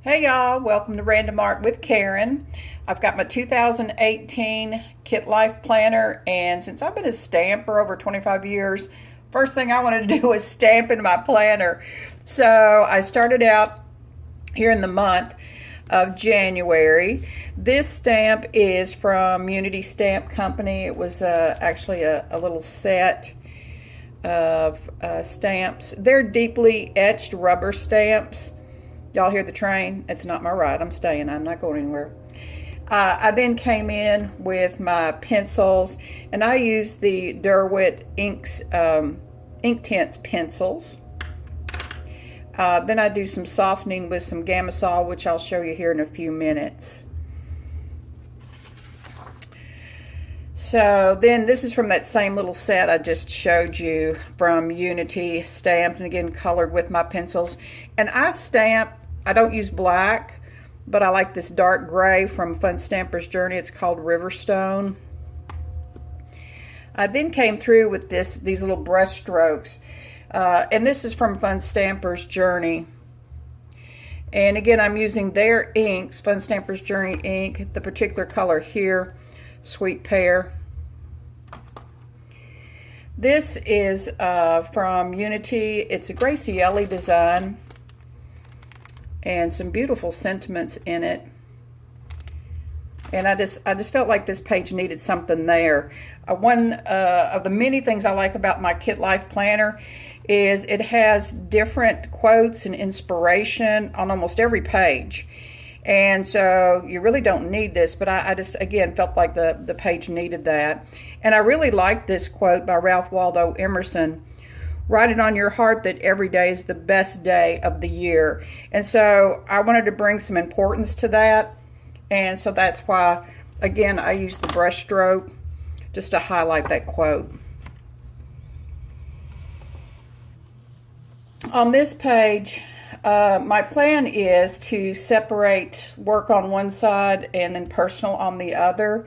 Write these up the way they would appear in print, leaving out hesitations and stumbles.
Hey y'all, welcome to Random Art with Karen. I've got my 2018 Kit Life Planner, and since I've been a stamper over 25 years, first thing I wanted to do was stamp in my planner. So I started out here in the month of January. This stamp is from Unity Stamp Company. It was actually a little set of stamps. They're deeply etched rubber stamps. Y'all hear the train? It's not my ride. I'm staying. I'm not going anywhere. I then came in with my pencils, and I used the Derwent Inktense pencils. Then I do some softening with some gamsol, which I'll show you here in a few minutes. So then this is from that same little set I just showed you from Unity, stamped and again colored with my pencils. And I don't use black, but I like this dark gray from Fun Stamper's Journey. It's called Riverstone. I then came through with these little brush strokes. And this is from Fun Stamper's Journey. And again, I'm using their inks, Fun Stamper's Journey ink, the particular color here, Sweet Pear. This is from Unity. It's a Graciele design and some beautiful sentiments in it. And I just felt like this page needed something there. One of the many things I like about my Kit Life Planner is it has different quotes and inspiration on almost every page. And so you really don't need this, but I just, again, felt like the page needed that. And I really like this quote by Ralph Waldo Emerson: "Write it on your heart that every day is the best day of the year." And so I wanted to bring some importance to that. And so that's why, again, I used the brush stroke just to highlight that quote. On this page, my plan is to separate work on one side and then personal on the other.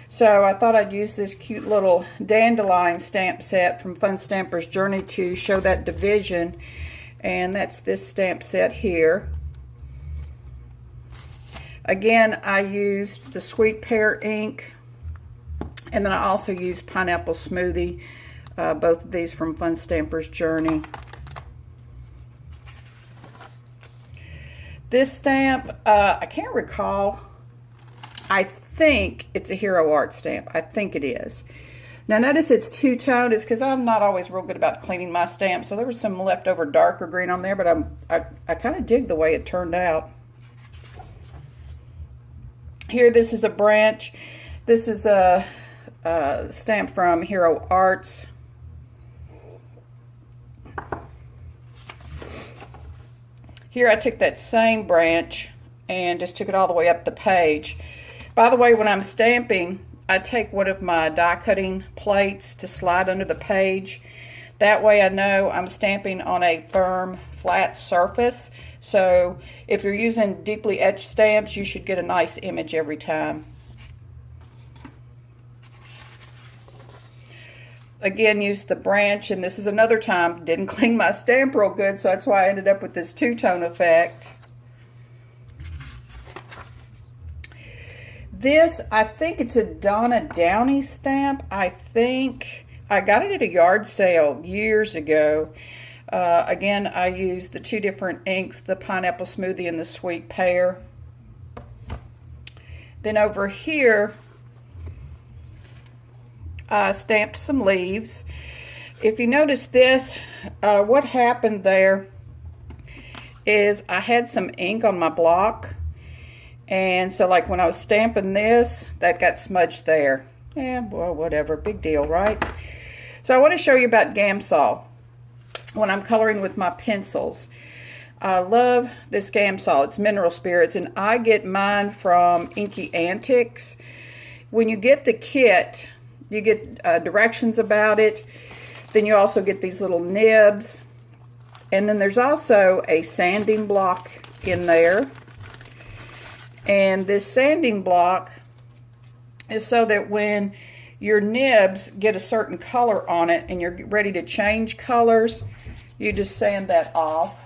So I thought I'd use this cute little dandelion stamp set from Fun Stamper's Journey to show that division. And that's this stamp set here. Again, I used the Sweet Pear ink, and then I also used Pineapple Smoothie, both of these from Fun Stamper's Journey. This stamp, I can't recall. I think it's a Hero Art stamp. I think it is. Now notice it's two-toned. It's because I'm not always real good about cleaning my stamps, so there was some leftover darker green on there, but I kind of dig the way it turned out. Here, this is a branch. This is a stamp from Hero Arts. Here I took that same branch and just took it all the way up the page. By the way, when I'm stamping, I take one of my die cutting plates to slide under the page. That way I know I'm stamping on a firm, flat surface. So if you're using deeply etched stamps, you should get a nice image every time. Again, use the branch, and this is another time didn't clean my stamp real good, so that's why I ended up with this two-tone effect. This, I think it's a Donna Downey stamp. I think I got it at a yard sale years ago. Again, I used the two different inks, the Pineapple Smoothie and the Sweet Pear. Then over here, I stamped some leaves. If you notice this, what happened there is I had some ink on my block. And so like when I was stamping this, that got smudged there. Yeah, well, whatever, big deal, right? So I want to show you about gamsol when I'm coloring with my pencils. I love this gamsol. It's mineral spirits, and I get mine from Inky Antics. When you get the kit, you get directions about it. Then you also get these little nibs. And then there's also a sanding block in there. And this sanding block is so that when your nibs get a certain color on it and you're ready to change colors, you just sand that off.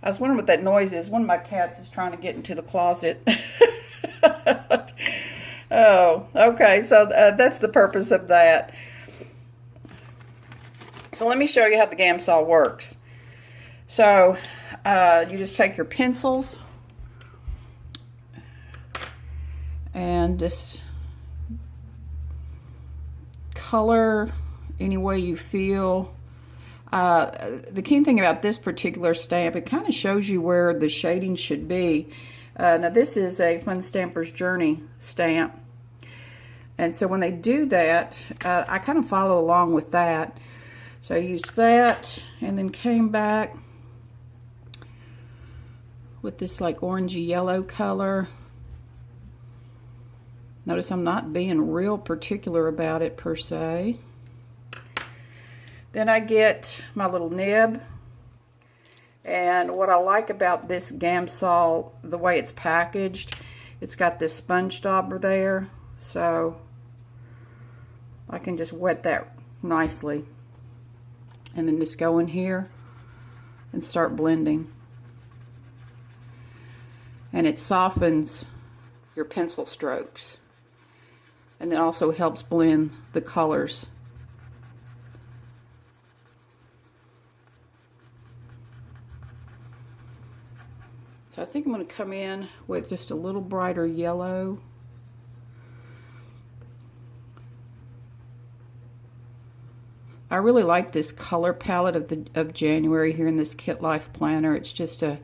I was wondering what that noise is. One of my cats is trying to get into the closet. Oh, okay. So that's the purpose of that. So let me show you how the gamsol works. So you just take your pencils and just color any way you feel. The key thing about this particular stamp, it kind of shows you where the shading should be. Now this is a Fun Stamper's Journey stamp, and so when they do that, I kind of follow along with that. So I used that and then came back with this like orangey yellow color. Notice I'm not being real particular about it per se. Then I get my little nib, and what I like about this gamsol, the way it's packaged, it's got this sponge dauber there, so I can just wet that nicely and then just go in here and start blending. And it softens your pencil strokes, and it also helps blend the colors. So I think I'm going to come in with just a little brighter yellow. I really like this color palette of January here in this Kit Life planner. It's just a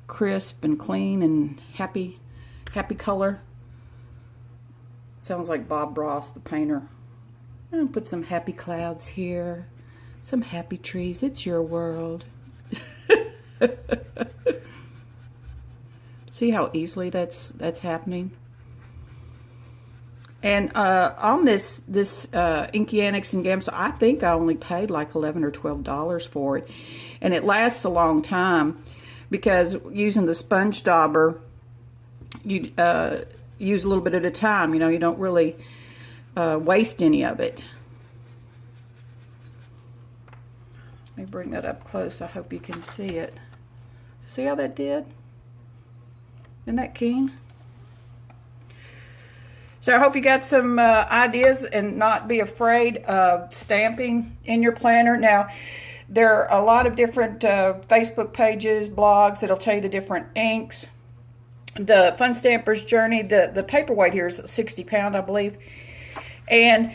crisp and clean and happy color. Sounds like Bob Ross, the painter. I'm going to put some happy clouds here, some happy trees. It's your world. See how easily that's happening. And on this Inky Annex and Gamsol, I think I only paid like $11 or $12 for it, and it lasts a long time because using the sponge dauber, you use a little bit at a time. You know, you don't really waste any of it. Let me bring that up close. I hope you can see it. See how that did? Isn't that keen? So I hope you got some ideas and not be afraid of stamping in your planner. Now, there are a lot of different Facebook pages, blogs that'll tell you the different inks. The Fun Stamper's Journey, the paperweight here is 60 pound, I believe. And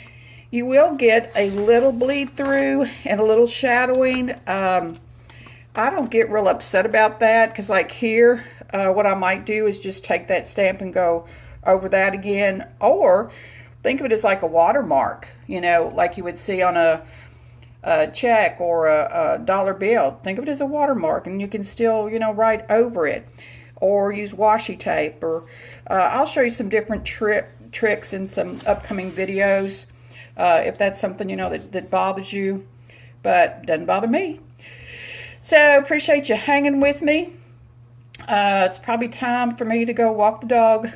you will get a little bleed through and a little shadowing. I don't get real upset about that because like here, what I might do is just take that stamp and go over that again, or think of it as like a watermark, you know, like you would see on a check or a dollar bill. Think of it as a watermark, and you can still, you know, write over it, or use washi tape, or I'll show you some different tricks in some upcoming videos if that's something, you know, that bothers you, but doesn't bother me. So appreciate you hanging with me. It's probably time for me to go walk the dog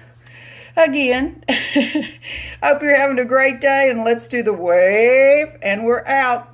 again. Hope you're having a great day, and let's do the wave, and we're out.